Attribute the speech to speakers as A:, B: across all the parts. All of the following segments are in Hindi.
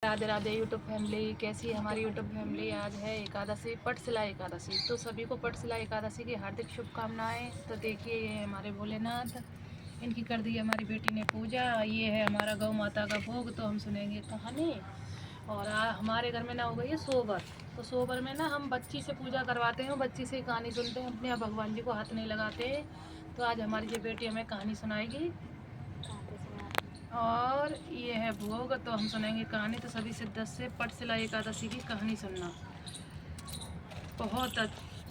A: राधे राधे यूट्यूब फैमिली, कैसी है हमारी यूट्यूब फैमिली। आज है एकादशी, पटशिला एकादशी। तो सभी को पटशिला एकादशी की हार्दिक शुभकामनाएं। तो देखिए, ये है हमारे भोलेनाथ, इनकी कर दी हमारी बेटी ने पूजा। ये है हमारा गौ माता का भोग। तो हम सुनेंगे कहानी। और हमारे घर में ना हो गई है सोबर। तो सोबर में ना हम बच्ची से पूजा करवाते हैं, बच्ची से कहानी सुनते हैं, अपने यहाँ भगवान जी को हाथ नहीं लगाते। तो आज हमारी ये बेटी हमें कहानी सुनाएगी और ये है भोग। तो हम सुनेंगे कहानी। तो सभी शिद्दत से पटशिला एकादशी की कहानी सुनना। बहुत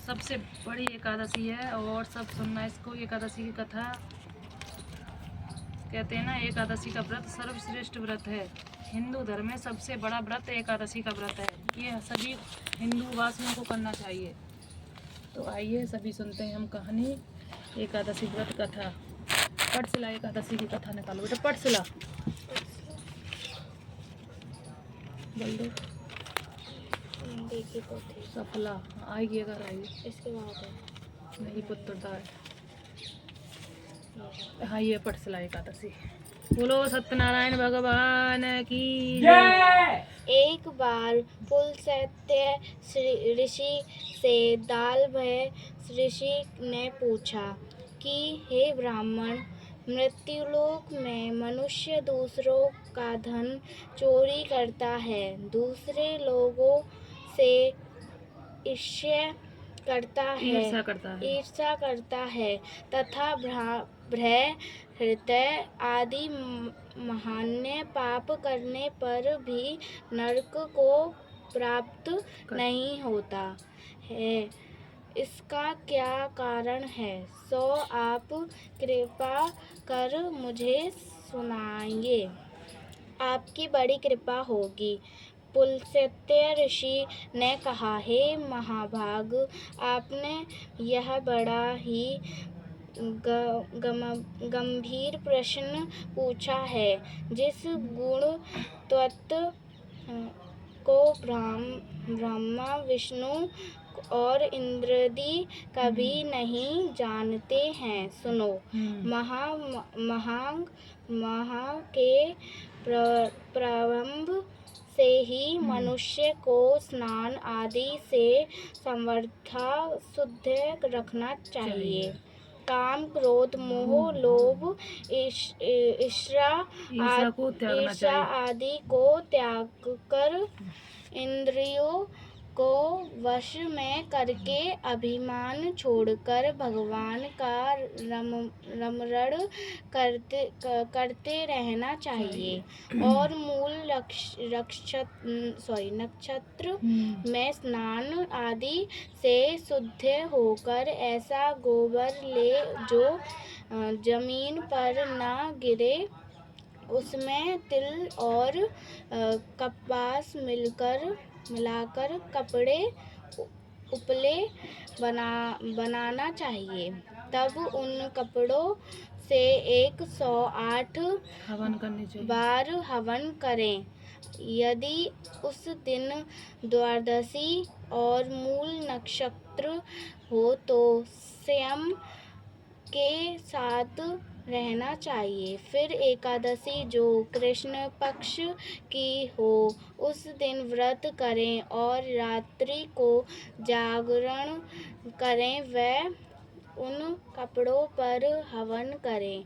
A: सबसे बड़ी एकादशी है और सब सुनना इसको। एकादशी की कथा कहते हैं ना, एकादशी का व्रत सर्वश्रेष्ठ व्रत है। हिंदू धर्म में सबसे बड़ा व्रत एकादशी का व्रत है। ये सभी हिंदू वासियों को करना चाहिए। तो आइए सभी सुनते हैं हम कहानी। एकादशी व्रत कथा। पटशिला एकादशी की कथा निकालो बेटा। पटशिला बोल दो।
B: देखी तो थी,
A: सफला आएगी अगर आएगी।
B: इसके बाद है
A: नहीं पुत्रता है। हाँ, ये पटशिला एकादशी। बोलो सत्यनारायण भगवान की जय।
B: एक बार पुलस्त्य ऋषि से दालभय ऋषि ने पूछा कि हे ब्राह्मण, मृत्युलोक में मनुष्य दूसरों का धन चोरी करता है, दूसरे लोगों से ईर्ष्या करता है तथा भय, हृदय आदि महान्य पाप करने पर भी नरक को प्राप्त नहीं होता है। इसका क्या कारण है, सो आप कृपा कर मुझे सुनाइए, आपकी बड़ी कृपा होगी। पुलस्त्य ऋषि ने कहा, हे महाभाग, आपने यह बड़ा ही गंभीर प्रश्न पूछा है। जिस गुण तत्व को ब्रह्मा, विष्णु और इंद्रादि कभी नहीं जानते हैं, सुनो। महा के प्रारंभ से ही मनुष्य को स्नान आदि से समर्था शुद्ध रखना चाहिए। काम, क्रोध, मोह, लोभ, ईर्ष्या आदि को त्याग कर इंद्रियों को वश में करके अभिमान छोड़कर भगवान का रमण करते रहना चाहिए। और मूल नक्षत्र में स्नान आदि से शुद्ध होकर ऐसा गोबर ले जो जमीन पर न गिरे, उसमें तिल और कपास मिलाकर कपड़े उपले बनाना चाहिए। तब उन कपड़ों से 108 बार हवन करें। यदि उस दिन द्वादशी और मूल नक्षत्र हो तो संयम के साथ रहना चाहिए। फिर एकादशी जो कृष्ण पक्ष की हो, उस दिन व्रत करें और रात्रि को जागरण करें व उन कपड़ों पर हवन करें।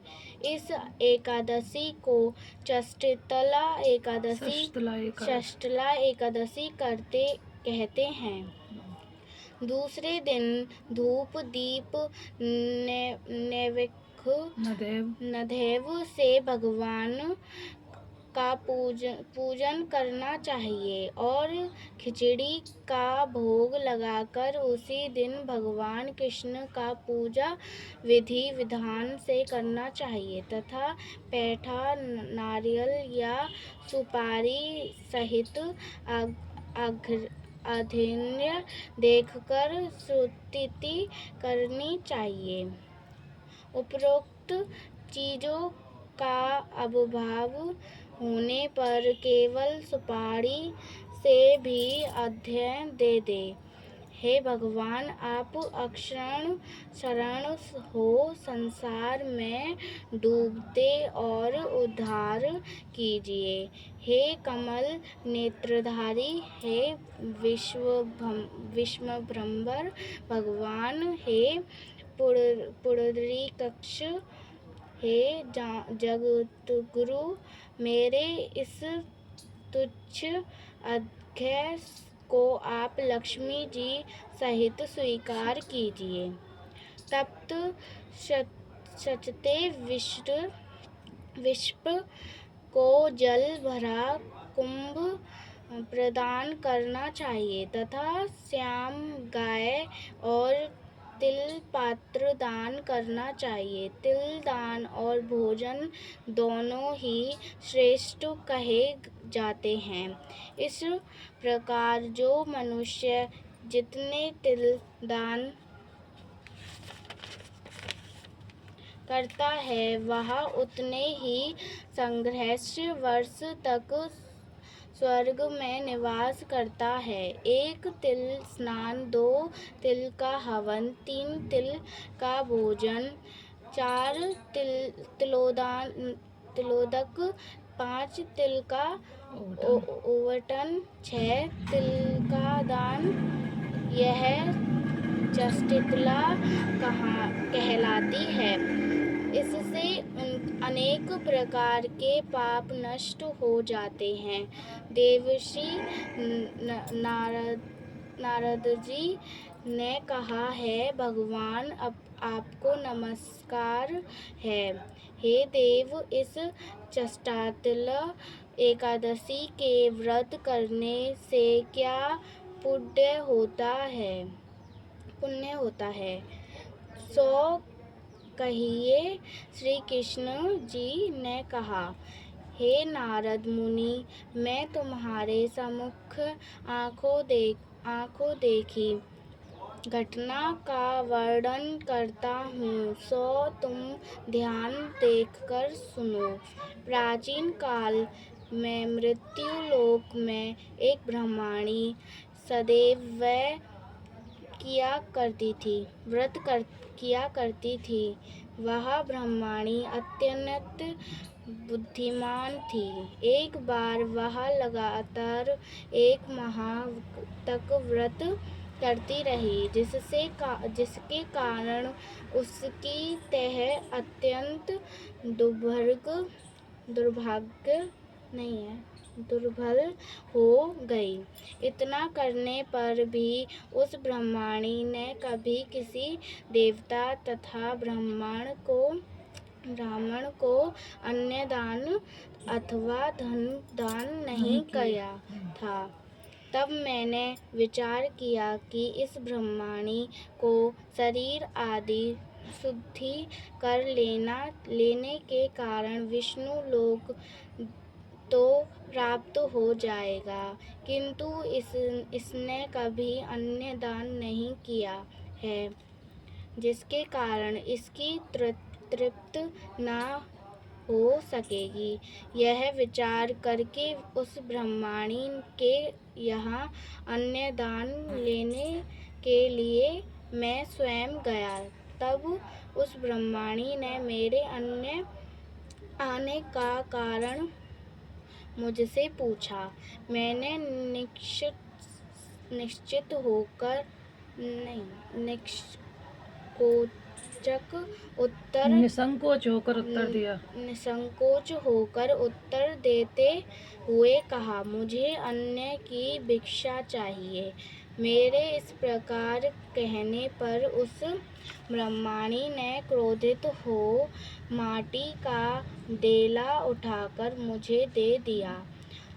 B: इस एकादशी को षष्ठला एकादशी कहते हैं। दूसरे दिन धूप, दीप, नैवेद्य से भगवान का पूजन करना चाहिए और खिचड़ी का भोग लगाकर उसी दिन भगवान कृष्ण का पूजा विधि विधान से करना चाहिए तथा पैठा, नारियल या सुपारी सहित अर्घ्य देखकर स्तुति करनी चाहिए। उपरोक्त चीजों का अभाव होने पर केवल सुपारी से भी अर्घ्य दे दे। हे भगवान, आप अक्षरण शरण हो, संसार में डूबते और उद्धार कीजिए। हे कमल नेत्रधारी, हे विश्वभ्रमर भगवान, हे पुंडरीकाक्ष, हे जगतगुरु, मेरे इस तुच्छ अज्ञा को आप लक्ष्मी जी सहित स्वीकार कीजिए। तप्त सचते विश्व को जल भरा कुंभ प्रदान करना चाहिए तथा श्याम गाय और तिल पात्र दान करना चाहिए। तिल दान और भोजन दोनों ही श्रेष्ठ कहे जाते हैं। इस प्रकार जो मनुष्य जितने तिल दान करता है वह उतने ही सहस्र वर्ष तक स्वर्ग में निवास करता है। 1 तिल स्नान, 2 तिल का हवन, 3 तिल का भोजन, 4 तिलोदक, 5 तिल का ओवटन, 6 तिल का दान, यह चष्टितला कहलाती है। इससे अनेक प्रकार के पाप नष्ट हो जाते हैं। देवर्षि नारद जी ने कहा, है भगवान, आपको नमस्कार है। हे देव, इस चष्टितला एकादशी के व्रत करने से क्या पुण्य होता है सो कहिए। श्री कृष्ण जी ने कहा, हे नारद मुनि, मैं तुम्हारे सम्मुख आंखों देखी घटना का वर्णन करता हूँ, सो तुम ध्यान देकर सुनो। प्राचीन काल में मृत्यु लोक में एक ब्रह्मणी सदैव व्रत किया करती थी। वह ब्रह्मणी अत्यंत बुद्धिमान थी। एक बार वह लगातार 1 माह तक व्रत करती रही, जिसके कारण उसकी देह अत्यंत दुर्बल हो गई। इतना करने पर भी उस ब्रह्मणी ने कभी किसी देवता तथा ब्राह्मण को अन्न दान अथवा धन दान नहीं किया था। तब मैंने विचार किया कि इस ब्रह्मणी को शरीर आदि शुद्धि कर लेने के कारण विष्णु लोक तो प्राप्त हो जाएगा, किंतु इसने कभी अन्न दान नहीं किया है, जिसके कारण इसकी तृप्ति न हो सकेगी। यह विचार करके उस ब्रह्मणी के यहाँ अन्न दान लेने के लिए मैं स्वयं गया। तब उस ब्रह्मणी ने मेरे अन्न आने का कारण मुझसे पूछा। मैंने
A: निसंकोच
B: होकर उत्तर देते हुए कहा, मुझे अन्न की भिक्षा चाहिए। मेरे इस प्रकार कहने पर उस ब्रह्मणी ने क्रोधित हो माटी का डेला उठाकर मुझे दे दिया।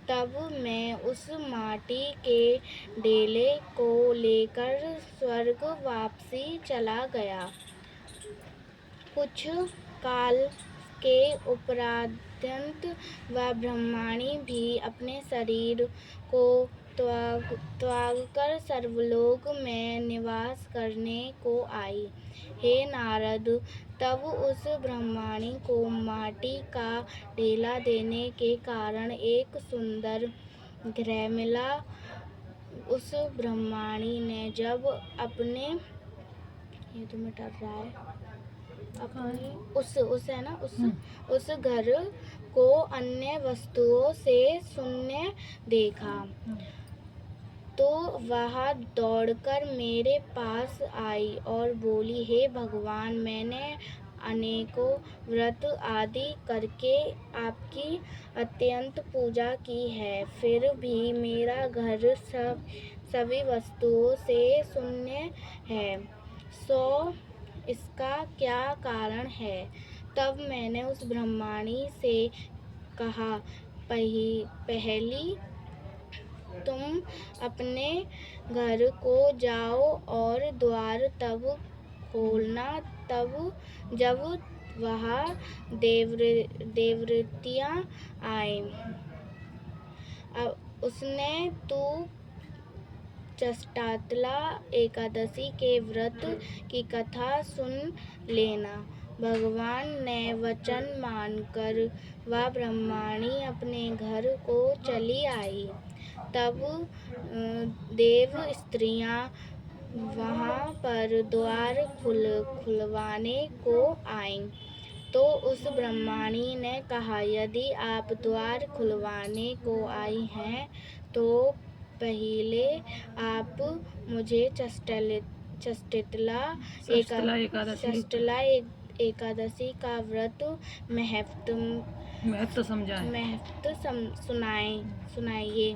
B: तब मैं उस माटी के डेले को लेकर स्वर्ग वापसी चला गया। कुछ काल के उपरांत वह ब्रह्मणी भी अपने शरीर को त्याग कर स्वर्गलोक में निवास करने को आई। हे नारद, तब उस ब्रह्मणी को माटी का ढेला देने के कारण एक सुंदर गृह मिला। उस ब्रह्मणी ने जब अपने ये तो मिटा रहा है अपने उस है ना उस घर को अन्य वस्तुओं से शून्य देखा तो वह दौड़कर मेरे पास आई और बोली, हे भगवान, मैंने अनेकों व्रत आदि करके आपकी अत्यंत पूजा की है, फिर भी मेरा घर सभी वस्तुओं से शून्य है, सो इसका क्या कारण है। तब मैंने उस ब्रह्मणी से कहा, पहली तुम अपने घर को जाओ और द्वार तब खोलना जब वहाँ देवृतियाँ आए। उसने तू चष्टातला एकादशी के व्रत की कथा सुन लेना। भगवान ने वचन मानकर वह ब्रह्मणी अपने घर को चली आई। तब देव स्त्रियां वहाँ पर द्वार खुलवाने को आईं। तो उस ब्रह्मणी ने कहा, यदि आप द्वार खुलवाने को आई हैं तो पहले आप मुझे चष्टला एकादशी का व्रत महत्व सुनाइए।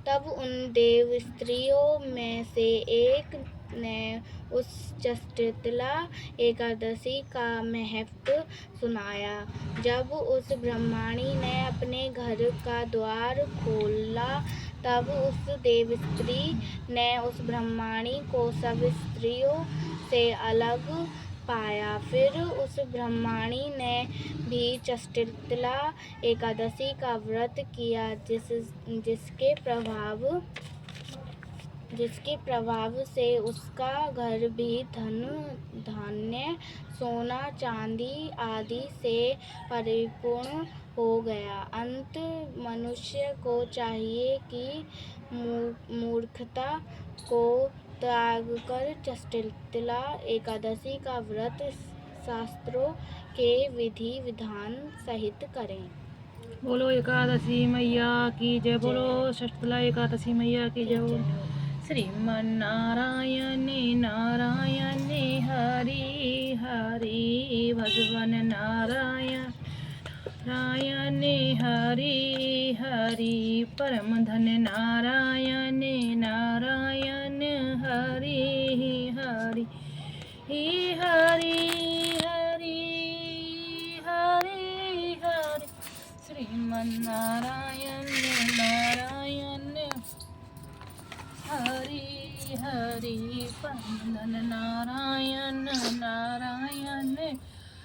B: तब उन देव स्त्रियों में से एक ने उस चष्टला एकादशी का महत्व सुनाया। जब उस ब्रह्मणी ने अपने घर का द्वार खोला तब उस देव स्त्री ने उस ब्रह्मणी को सब स्त्रियों से अलग पाया। फिर उस ब्रह्मणी ने भी चष्टला एकादशी का व्रत किया, जिसके प्रभाव से उसका घर भी धन धान्य सोना चांदी आदि से परिपूर्ण हो गया। अंत मनुष्य को चाहिए कि मूर्खता को त्याग कर चष्टला एकादशी का व्रत शास्त्रों के विधि विधान सहित करें।
A: बोलो एकादशी मैया की जय। बोलो चष्टला एकादशी मैया की जय। श्रीमन्नारायण नारायण हरि हरि भगवन नारायण नारायण हरि हरि परम धन नारायण नारायण हरि हरि हरि हरि हरि हरि श्रीमन्नारायण नारायण हरि हरि परम धन नारायण नारायण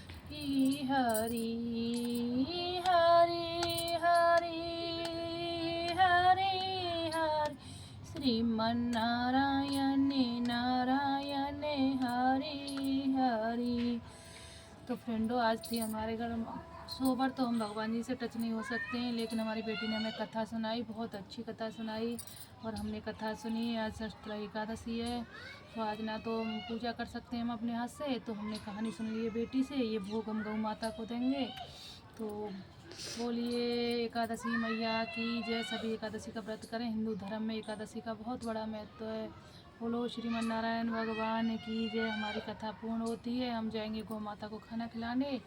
A: हरि हरि हरि हरि हरि श्रीमन्नारायण नारायण हरि हरि। तो फ्रेंडों, आज थी हमारे घर सोबर, तो हम भगवान जी से टच नहीं हो सकते हैं, लेकिन हमारी बेटी ने हमें कथा सुनाई, बहुत अच्छी कथा सुनाई और हमने कथा सुनी। आज चष्टला एकादशी है, तो आज ना तो हम पूजा कर सकते हैं हम अपने हाथ से, तो हमने कहानी सुन ली है बेटी से। ये भोग हम गौ माता को देंगे। तो बोलिए एकादशी मैया की जय। सभी एकादशी का व्रत करें। हिंदू धर्म में एकादशी का बहुत बड़ा महत्व है। बोलो श्रीमन्नारायण भगवान की जय। हमारी कथा पूर्ण होती है, हम जाएंगे गौ माता को खाना खिलाने।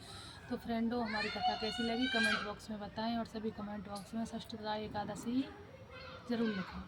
A: तो फ्रेंडों, हमारी कथा कैसी लगी कमेंट बॉक्स में बताएं और सभी कमेंट बॉक्स में चष्टला एकादशी ज़रूर लिखें।